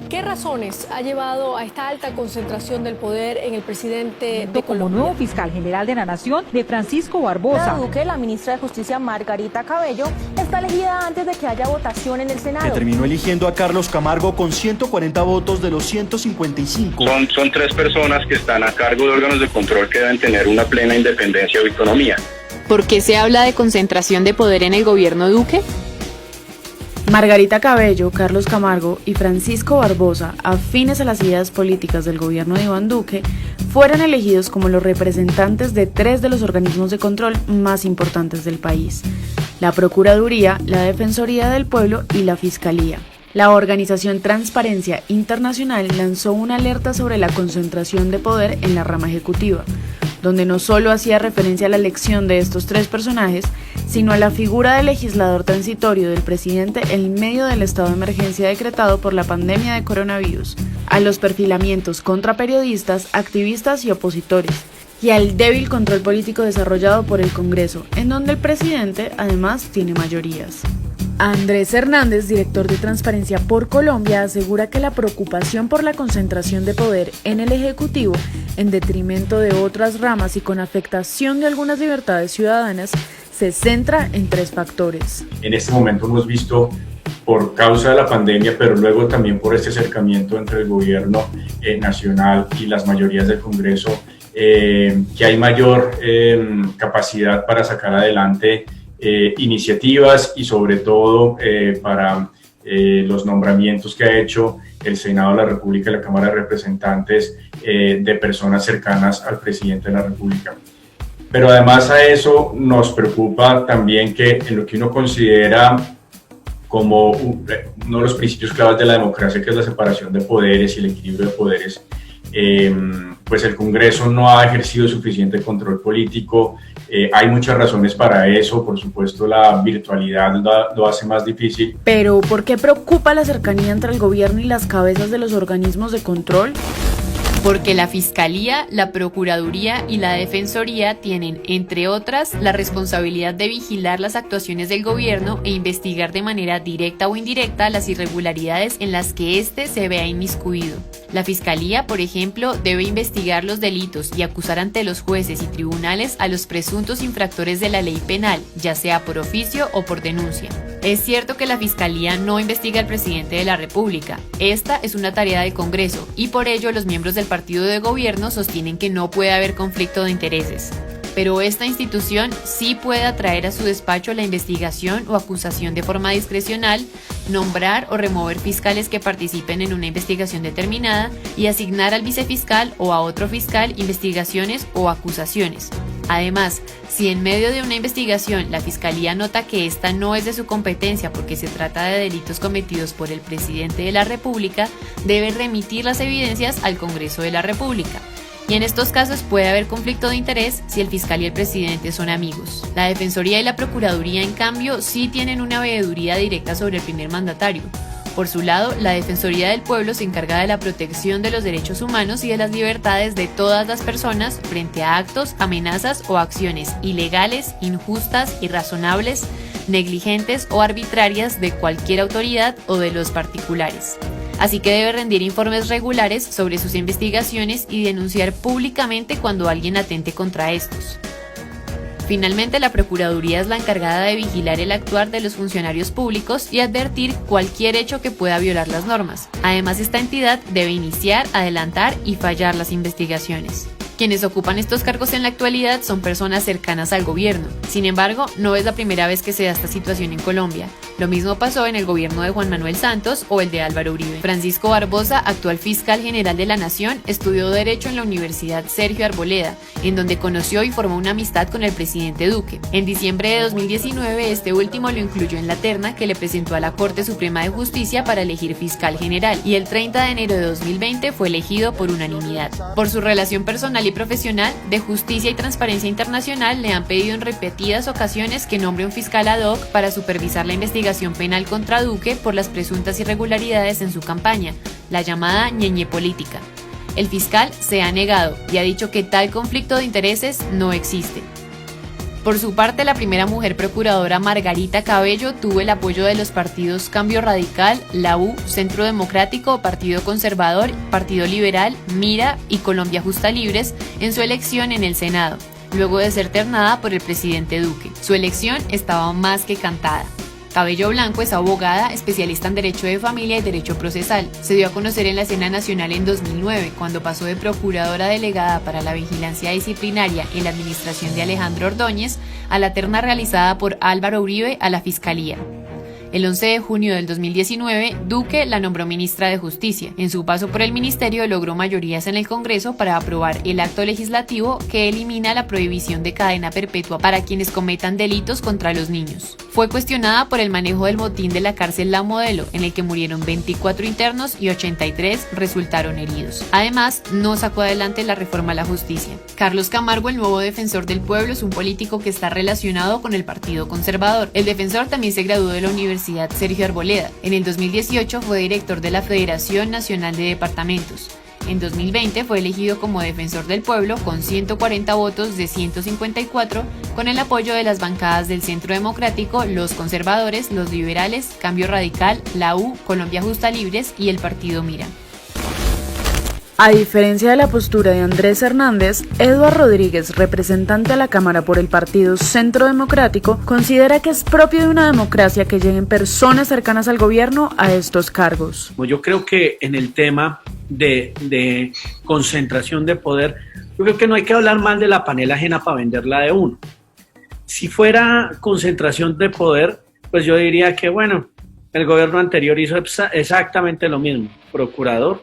¿Qué razones ha llevado a esta alta concentración del poder en el presidente de Colombia? Como nuevo fiscal general de la Nación, de Francisco Barbosa. Duque, la ministra de Justicia Margarita Cabello, está elegida antes de que haya votación en el Senado. Que terminó eligiendo a Carlos Camargo con 140 votos de los 155. Son tres personas que están a cargo de órganos de control que deben tener una plena independencia y autonomía. ¿Por qué se habla de concentración de poder en el gobierno Duque? Margarita Cabello, Carlos Camargo y Francisco Barbosa, afines a las ideas políticas del gobierno de Iván Duque, fueron elegidos como los representantes de tres de los organismos de control más importantes del país: la Procuraduría, la Defensoría del Pueblo y la Fiscalía. La organización Transparencia Internacional lanzó una alerta sobre la concentración de poder en la rama ejecutiva, donde no solo hacía referencia a la elección de estos tres personajes, sino a la figura del legislador transitorio del presidente en medio del estado de emergencia decretado por la pandemia de coronavirus, a los perfilamientos contra periodistas, activistas y opositores, y al débil control político desarrollado por el Congreso, en donde el presidente además tiene mayorías. Andrés Hernández, director de Transparencia por Colombia, asegura que la preocupación por la concentración de poder en el Ejecutivo, en detrimento de otras ramas y con afectación de algunas libertades ciudadanas, se centra en tres factores. En este momento hemos visto, por causa de la pandemia, pero luego también por este acercamiento entre el gobierno nacional y las mayorías del Congreso, que hay mayor capacidad para sacar adelante iniciativas y sobre todo para los nombramientos que ha hecho el Senado de la República y la Cámara de Representantes de personas cercanas al presidente de la República. Pero además a eso nos preocupa también que en lo que uno considera como uno de los principios claves de la democracia, que es la separación de poderes y el equilibrio de poderes, pues el Congreso no ha ejercido suficiente control político. Hay muchas razones para eso, por supuesto la virtualidad lo hace más difícil. Pero ¿por qué preocupa la cercanía entre el gobierno y las cabezas de los organismos de control? Porque la Fiscalía, la Procuraduría y la Defensoría tienen, entre otras, la responsabilidad de vigilar las actuaciones del gobierno e investigar de manera directa o indirecta las irregularidades en las que éste se vea inmiscuido. La Fiscalía, por ejemplo, debe investigar los delitos y acusar ante los jueces y tribunales a los presuntos infractores de la ley penal, ya sea por oficio o por denuncia. Es cierto que la Fiscalía no investiga al presidente de la República. Esta es una tarea del Congreso y por ello los miembros del partido de gobierno sostienen que no puede haber conflicto de intereses. Pero esta institución sí puede atraer a su despacho la investigación o acusación de forma discrecional, nombrar o remover fiscales que participen en una investigación determinada y asignar al vicefiscal o a otro fiscal investigaciones o acusaciones. Además, si en medio de una investigación la Fiscalía nota que esta no es de su competencia porque se trata de delitos cometidos por el presidente de la República, debe remitir las evidencias al Congreso de la República. Y en estos casos puede haber conflicto de interés si el fiscal y el presidente son amigos. La Defensoría y la Procuraduría, en cambio, sí tienen una veeduría directa sobre el primer mandatario. Por su lado, la Defensoría del Pueblo se encarga de la protección de los derechos humanos y de las libertades de todas las personas frente a actos, amenazas o acciones ilegales, injustas, irrazonables, negligentes o arbitrarias de cualquier autoridad o de los particulares. Así que debe rendir informes regulares sobre sus investigaciones y denunciar públicamente cuando alguien atente contra estos. Finalmente, la Procuraduría es la encargada de vigilar el actuar de los funcionarios públicos y advertir cualquier hecho que pueda violar las normas. Además, esta entidad debe iniciar, adelantar y fallar las investigaciones. Quienes ocupan estos cargos en la actualidad son personas cercanas al gobierno. Sin embargo, no es la primera vez que se da esta situación en Colombia. Lo mismo pasó en el gobierno de Juan Manuel Santos o el de Álvaro Uribe. Francisco Barbosa, actual fiscal general de la Nación, estudió Derecho en la Universidad Sergio Arboleda, en donde conoció y formó una amistad con el presidente Duque. En diciembre de 2019, este último lo incluyó en la terna que le presentó a la Corte Suprema de Justicia para elegir fiscal general, y el 30 de enero de 2020 fue elegido por unanimidad. Por su relación personal y profesional, de Justicia y Transparencia Internacional le han pedido en repetidas ocasiones que nombre un fiscal ad hoc para supervisar la investigación penal contra Duque por las presuntas irregularidades en su campaña, la llamada ñeñe política. El fiscal se ha negado y ha dicho que tal conflicto de intereses no existe. Por su parte, la primera mujer procuradora, Margarita Cabello, tuvo el apoyo de los partidos Cambio Radical, la U, Centro Democrático, Partido Conservador, Partido Liberal, Mira y Colombia Justa Libres en su elección en el Senado, luego de ser ternada por el presidente Duque. Su elección estaba más que cantada. Cabello Blanco es abogada, especialista en Derecho de Familia y Derecho Procesal. Se dio a conocer en la escena nacional en 2009, cuando pasó de procuradora delegada para la vigilancia disciplinaria en la administración de Alejandro Ordóñez a la terna realizada por Álvaro Uribe a la Fiscalía. El 11 de junio del 2019, Duque la nombró ministra de Justicia. En su paso por el ministerio logró mayorías en el Congreso para aprobar el acto legislativo que elimina la prohibición de cadena perpetua para quienes cometan delitos contra los niños. Fue cuestionada por el manejo del motín de la cárcel La Modelo, en el que murieron 24 internos y 83 resultaron heridos. Además, no sacó adelante la reforma a la justicia. Carlos Camargo, el nuevo defensor del pueblo, es un político que está relacionado con el Partido Conservador. El defensor también se graduó de la Universidad Sergio Arboleda. En el 2018 fue director de la Federación Nacional de Departamentos. En 2020 fue elegido como defensor del pueblo con 140 votos de 154, con el apoyo de las bancadas del Centro Democrático, los Conservadores, los Liberales, Cambio Radical, la U, Colombia Justa Libres y el Partido Mira. A diferencia de la postura de Andrés Hernández, Eduardo Rodríguez, representante a la Cámara por el Partido Centro Democrático, considera que es propio de una democracia que lleguen personas cercanas al gobierno a estos cargos. Yo creo que en el tema de concentración de poder, yo creo que no hay que hablar mal de la panela ajena para venderla de uno. Si fuera concentración de poder, pues yo diría que bueno, el gobierno anterior hizo exactamente lo mismo. Procurador,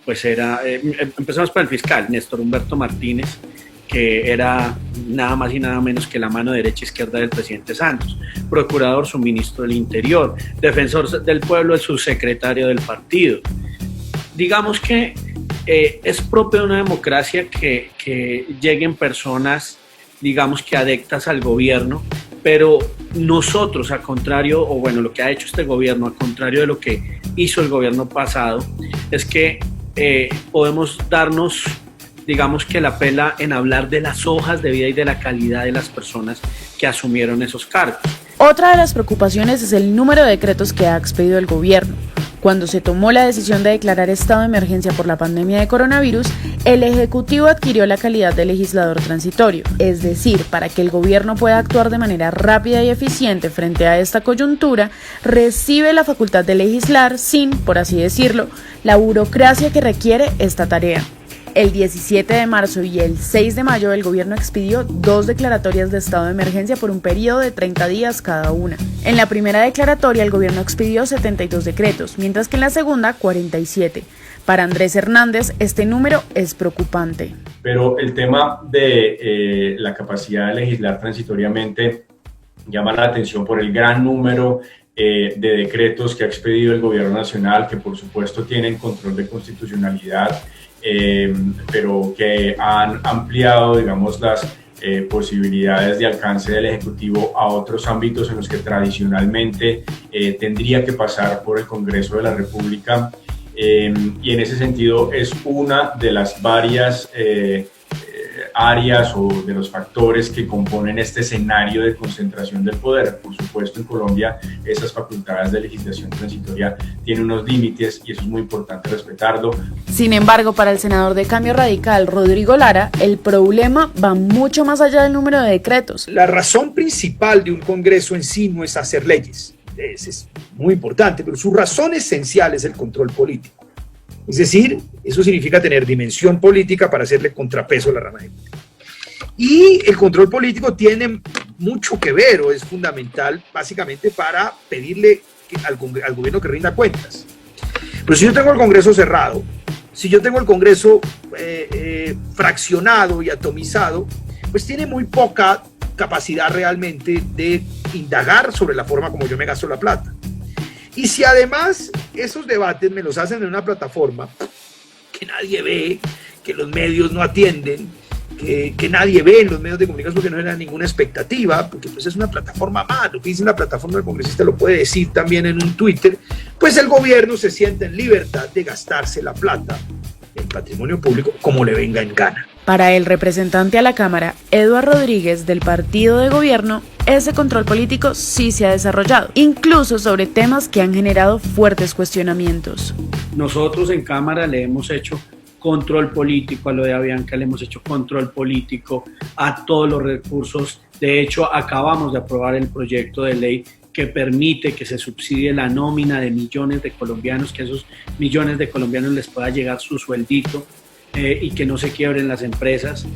pues era, empezamos por el fiscal, Néstor Humberto Martínez, que era nada más y nada menos que la mano derecha e izquierda del presidente Santos. Procurador, su ministro del Interior. Defensor del pueblo, el subsecretario del partido. Digamos que es propio de una democracia que lleguen personas, digamos que adeptas al gobierno, pero nosotros, al contrario, o bueno, lo que ha hecho este gobierno, al contrario de lo que hizo el gobierno pasado, es que podemos darnos, digamos que la pela en hablar de las hojas de vida y de la calidad de las personas que asumieron esos cargos. Otra de las preocupaciones es el número de decretos que ha expedido el gobierno. Cuando se tomó la decisión de declarar estado de emergencia por la pandemia de coronavirus, el Ejecutivo adquirió la calidad de legislador transitorio, es decir, para que el gobierno pueda actuar de manera rápida y eficiente frente a esta coyuntura, recibe la facultad de legislar sin, por así decirlo, la burocracia que requiere esta tarea. El 17 de marzo y el 6 de mayo el gobierno expidió 2 declaratorias de estado de emergencia por un periodo de 30 días cada una. En la primera declaratoria el gobierno expidió 72 decretos, mientras que en la segunda 47. Para Andrés Hernández este número es preocupante. Pero el tema de la capacidad de legislar transitoriamente llama la atención por el gran número de decretos que ha expedido el gobierno nacional, que por supuesto tienen control de constitucionalidad, pero que han ampliado, digamos, las posibilidades de alcance del Ejecutivo a otros ámbitos en los que tradicionalmente tendría que pasar por el Congreso de la República, y en ese sentido es una de las varias áreas o de los factores que componen este escenario de concentración del poder. Por supuesto, en Colombia esas facultades de legislación transitoria tienen unos límites y eso es muy importante respetarlo. Sin embargo, para el senador de Cambio Radical, Rodrigo Lara, el problema va mucho más allá del número de decretos. La razón principal de un Congreso en sí no es hacer leyes, es muy importante, pero su razón esencial es el control político. Es decir, eso significa tener dimensión política para hacerle contrapeso a la rama ejecutiva. Y el control político tiene mucho que ver, o es fundamental básicamente para pedirle al gobierno que rinda cuentas. Pero si yo tengo el Congreso cerrado, si yo tengo el Congreso fraccionado y atomizado, pues tiene muy poca capacidad realmente de indagar sobre la forma como yo me gasto la plata. Y si además esos debates me los hacen en una plataforma que nadie ve, que los medios no atienden, que nadie ve en los medios de comunicación porque no genera ninguna expectativa, porque pues es una plataforma más, lo que dice una plataforma del congresista lo puede decir también en un Twitter, pues el gobierno se siente en libertad de gastarse la plata, el patrimonio público, como le venga en gana. Para el representante a la Cámara, Eduardo Rodríguez, del partido de gobierno, ese control político sí se ha desarrollado, incluso sobre temas que han generado fuertes cuestionamientos. Nosotros en Cámara le hemos hecho control político a lo de Avianca, le hemos hecho control político a todos los recursos. De hecho, acabamos de aprobar el proyecto de ley que permite que se subsidie la nómina de millones de colombianos, que a esos millones de colombianos les pueda llegar su sueldito y que no se quiebren las empresas.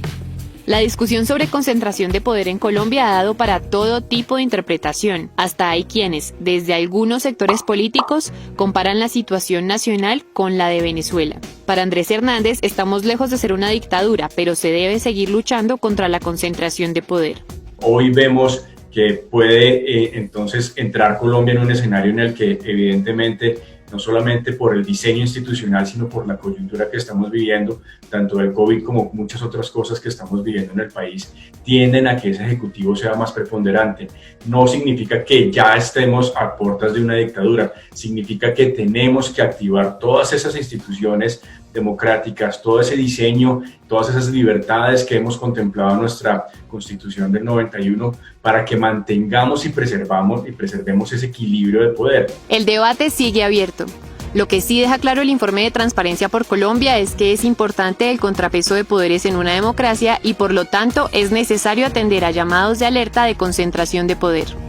La discusión sobre concentración de poder en Colombia ha dado para todo tipo de interpretación. Hasta hay quienes, desde algunos sectores políticos, comparan la situación nacional con la de Venezuela. Para Andrés Hernández, estamos lejos de ser una dictadura, pero se debe seguir luchando contra la concentración de poder. Hoy vemos que puede entonces entrar Colombia en un escenario en el que evidentemente no solamente por el diseño institucional, sino por la coyuntura que estamos viviendo, tanto del COVID como muchas otras cosas que estamos viviendo en el país, tienden a que ese ejecutivo sea más preponderante. No significa que ya estemos a puertas de una dictadura, significa que tenemos que activar todas esas instituciones democráticas, todo ese diseño, todas esas libertades que hemos contemplado en nuestra Constitución del 91 para que mantengamos y preservemos ese equilibrio de poder. El debate sigue abierto. Lo que sí deja claro el informe de Transparencia por Colombia es que es importante el contrapeso de poderes en una democracia y por lo tanto es necesario atender a llamados de alerta de concentración de poder.